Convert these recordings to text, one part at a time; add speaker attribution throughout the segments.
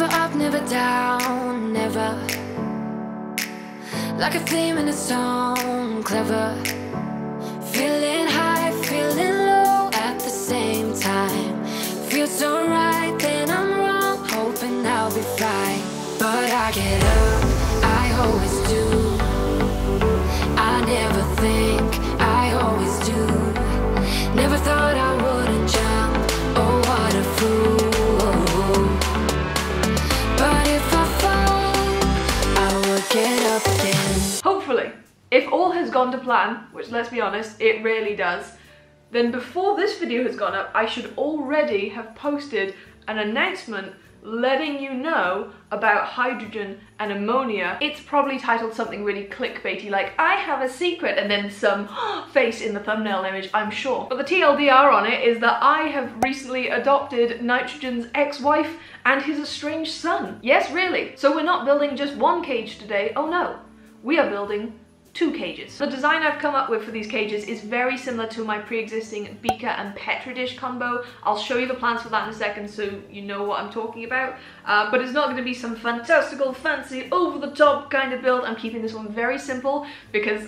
Speaker 1: Never up, never down, never. Like a theme in a song, clever. Feeling high, feeling low at the same time. Feels so right, then I'm wrong, hoping I'll be fine. But I get up, I always do. I never think, I always do. Never thought I wouldn't jump, oh what a fool. But if I fall, I will get up again.
Speaker 2: Hopefully, if all has gone to plan, which let's be honest, it really does, then before this video has gone up, I should already have posted an announcement letting you know about hydrogen and ammonia. It's probably titled something really clickbaity like, I have a secret, and then some face in the thumbnail image, I'm sure. But the TLDR on it is that I have recently adopted nitrogen's ex-wife and his estranged son. Yes, really. So we're not building just one cage today, oh no. We are building 2 cages. The design I've come up with for these cages is very similar to my pre-existing beaker and petri dish combo. I'll show you the plans for that in a second so you know what I'm talking about. But it's not going to be some fantastical, fancy, over-the-top kind of build. I'm keeping this one very simple because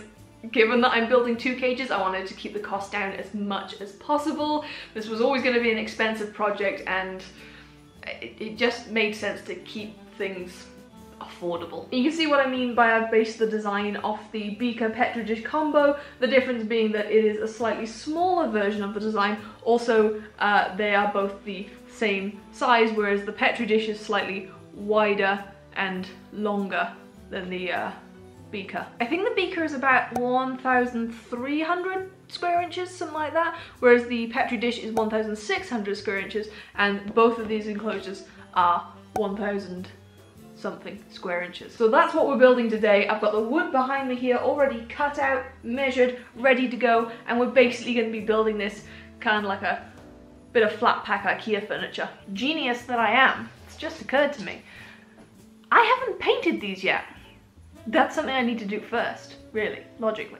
Speaker 2: given that I'm building 2 cages, I wanted to keep the cost down as much as possible. This was always going to be an expensive project and it just made sense to keep things affordable. You can see what I mean by I've based the design off the beaker petri dish combo, the difference being that it is a slightly smaller version of the design. Also, they are both the same size, whereas the petri dish is slightly wider and longer than the beaker. I think the beaker is about 1,300 square inches, something like that, whereas the petri dish is 1,600 square inches, and both of these enclosures are 1,000 something square inches. So that's what we're building today. I've got the wood behind me here already cut out, measured, ready to go, and we're basically going to be building this kind of like a bit of flat pack IKEA furniture. Genius that I am, it's just occurred to me. I haven't painted these yet. That's something I need to do first, really, logically.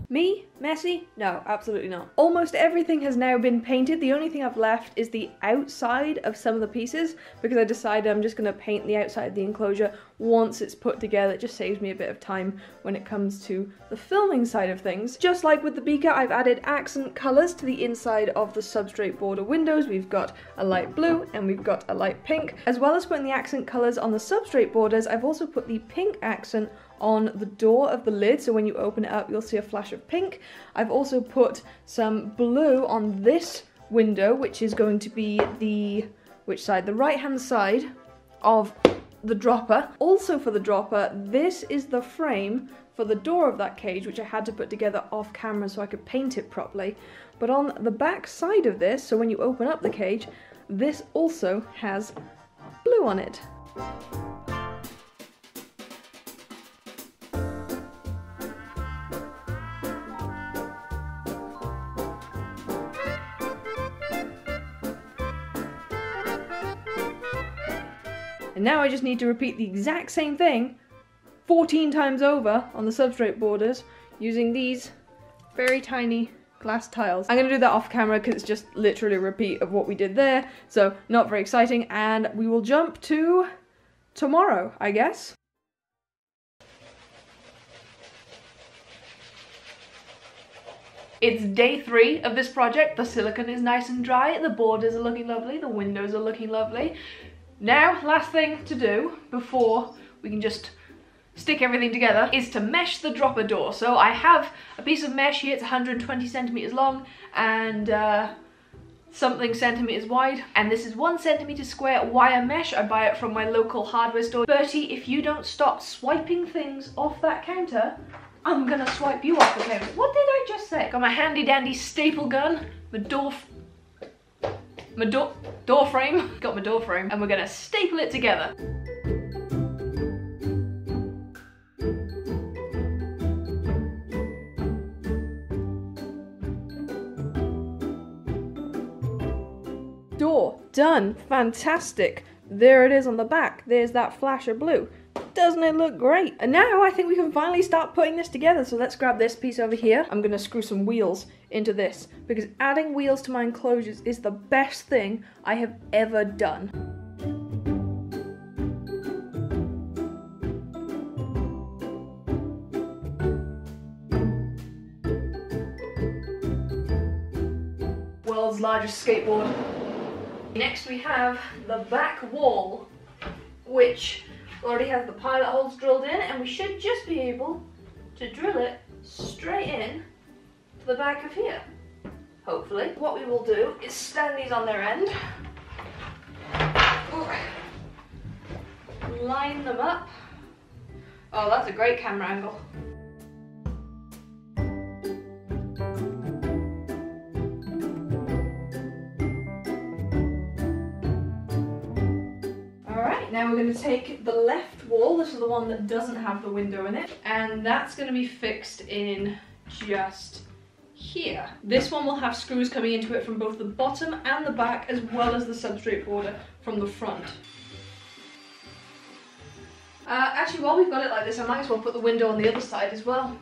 Speaker 2: Me? Messy? No, absolutely not. Almost everything has now been painted. The only thing I've left is the outside of some of the pieces because I decided I'm just going to paint the outside of the enclosure once it's put together. It just saves me a bit of time when it comes to the filming side of things. Just like with the beaker, I've added accent colours to the inside of the substrate border windows. We've got a light blue and we've got a light pink. As well as putting the accent colours on the substrate borders, I've also put the pink accent on the door of the lid, so when you open it up you'll see a flash of pink. I've also put some blue on this window, which is going to be the right hand side of the dropper. Also for the dropper, this is the frame for the door of that cage, which I had to put together off camera so I could paint it properly. But on the back side of this, so when you open up the cage, this also has blue on it. And now I just need to repeat the exact same thing 14 times over on the substrate borders using these very tiny glass tiles. I'm going to do that off camera because it's just literally a repeat of what we did there, so not very exciting, and we will jump to tomorrow, I guess. It's day 3 of this project. The silicone is nice and dry, the borders are looking lovely, the windows are looking lovely. Now, last thing to do before we can just stick everything together is to mesh the dropper door. So I have a piece of mesh here, it's 120 centimeters long and something centimeters wide, and this is 1 centimeter square wire mesh. I buy it from my local hardware store. Bertie, if you don't stop swiping things off that counter, I'm gonna swipe you off the counter. What did I just say? Got my handy dandy staple gun, my door frame. Got my door frame, and we're gonna staple it together. Door done. Fantastic. There it is on the back. There's that flash of blue. Doesn't it look great? And now I think we can finally start putting this together. So let's grab this piece over here. I'm gonna screw some wheels into this because adding wheels to my enclosures is the best thing I have ever done. World's largest skateboard. Next we have the back wall, which already has the pilot holes drilled in, and we should just be able to drill it straight in to the back of here, hopefully. What we will do is stand these on their end, line them up. Oh, that's a great camera angle. Now we're going to take the left wall, this is the one that doesn't have the window in it, and that's going to be fixed in just here. This one will have screws coming into it from both the bottom and the back, as well as the substrate border from the front. Actually, while we've got it like this, I might as well put the window on the other side as well.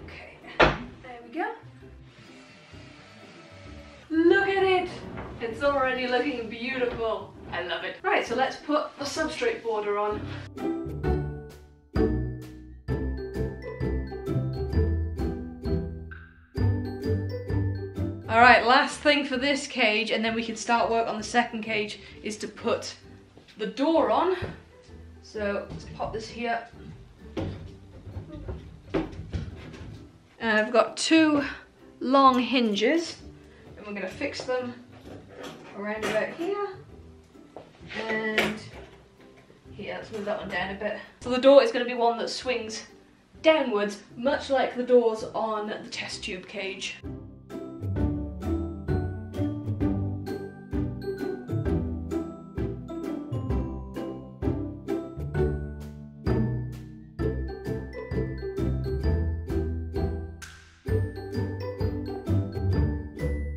Speaker 2: Okay, there we go. Look at it! It's already looking beautiful. I love it. Right, so let's put the substrate border on. Alright, last thing for this cage, and then we can start work on the second cage, is to put the door on. So let's pop this here. And I've got 2 long hinges, and we're going to fix them around about here and here. Let's move that one down a bit. So the door is going to be one that swings downwards, much like the doors on the test tube cage.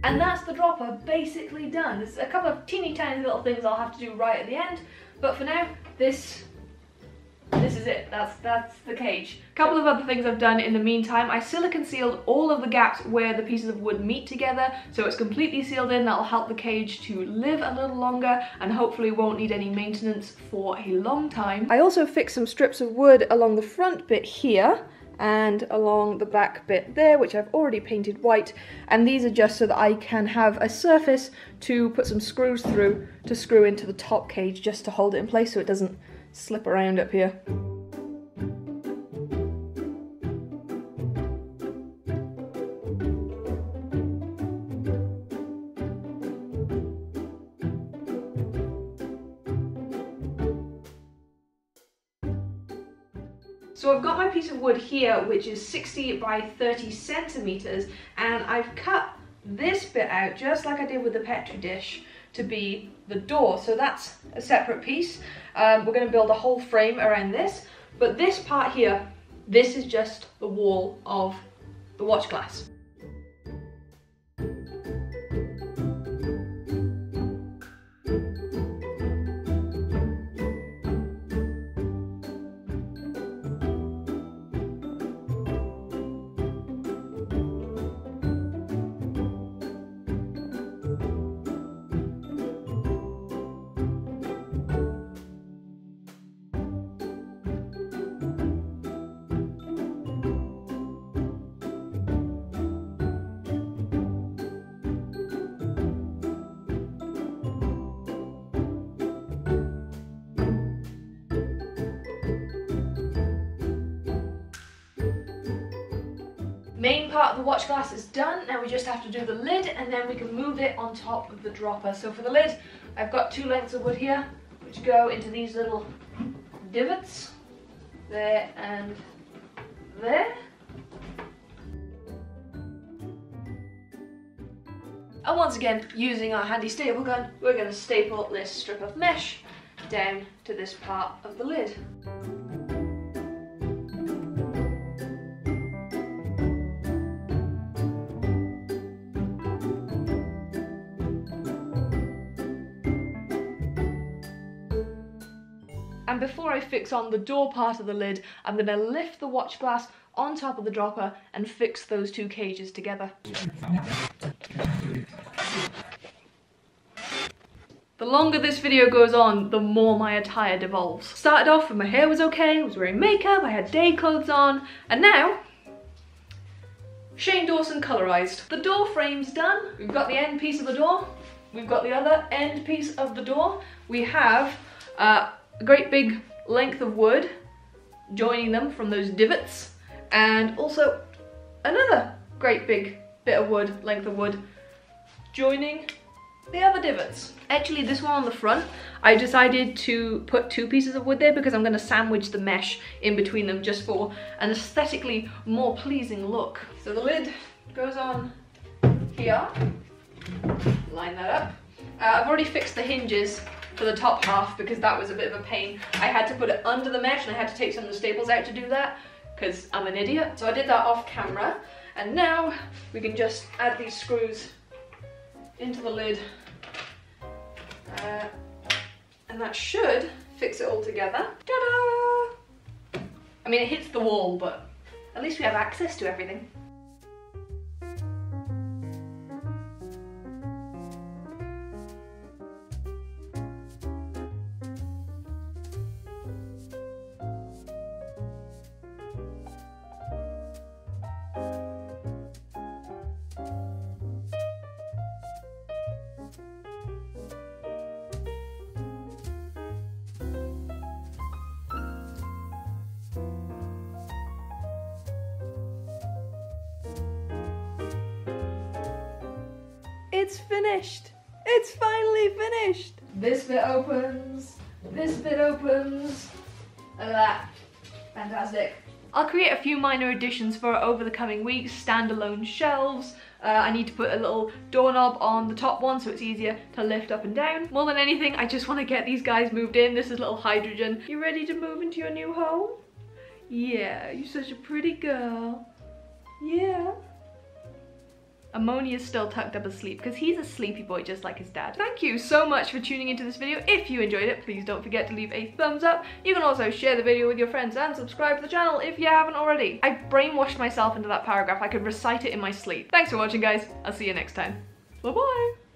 Speaker 2: And that's the dropper basically done. There's a couple of teeny tiny little things I'll have to do right at the end, but for now, this is it. That's the cage. A couple of other things I've done in the meantime. I silicone sealed all of the gaps where the pieces of wood meet together, so it's completely sealed in. That'll help the cage to live a little longer and hopefully won't need any maintenance for a long time. I also fixed some strips of wood along the front bit here and along the back bit there, which I've already painted white, and these are just so that I can have a surface to put some screws through to screw into the top cage just to hold it in place so it doesn't slip around up here. So I've got my piece of wood here, which is 60 by 30 centimeters, and I've cut this bit out just like I did with the Petri dish to be the door. So that's a separate piece. We're going to build a whole frame around this, but this part here, this is just the wall of the watch glass. main part of the watch glass is done. Now we just have to do the lid and then we can move it on top of the dropper. So for the lid, I've got 2 lengths of wood here, which go into these little divots, there and there. And once again, using our handy staple gun, we're going to staple this strip of mesh down to this part of the lid. And before I fix on the door part of the lid, I'm going to lift the watch glass on top of the dropper and fix those 2 cages together. The longer this video goes on, the more my attire devolves. Started off when my hair was okay, I was wearing makeup, I had day clothes on, and now, Shane Dawson colorized. The door frame's done. We've got the end piece of the door. We've got the other end piece of the door. We have a great big length of wood joining them from those divots, and also another great big bit of wood, length of wood, joining the other divots. Actually, this one on the front, I decided to put 2 pieces of wood there because I'm going to sandwich the mesh in between them just for an aesthetically more pleasing look. So the lid goes on here. Line that up. I've already fixed the hinges for the top half because that was a bit of a pain. I had to put it under the mesh and I had to take some of the staples out to do that because I'm an idiot. So I did that off camera, and now we can just add these screws into the lid. And that should fix it all together. Ta-da! I mean, it hits the wall, but at least we have access to everything. It's finished! It's finally finished! This bit opens, this bit opens. Look at that. Fantastic. I'll create a few minor additions for it over the coming weeks. Standalone shelves. I need to put a little doorknob on the top one so it's easier to lift up and down. More than anything, I just want to get these guys moved in. This is little Hydrogen. You ready to move into your new home? Yeah, you're such a pretty girl. Yeah. Ammonia's still tucked up asleep because he's a sleepy boy just like his dad. Thank you so much for tuning into this video. If you enjoyed it, please don't forget to leave a thumbs up. You can also share the video with your friends and subscribe to the channel if you haven't already. I brainwashed myself into that paragraph. I could recite it in my sleep. Thanks for watching, guys. I'll see you next time. Bye-bye.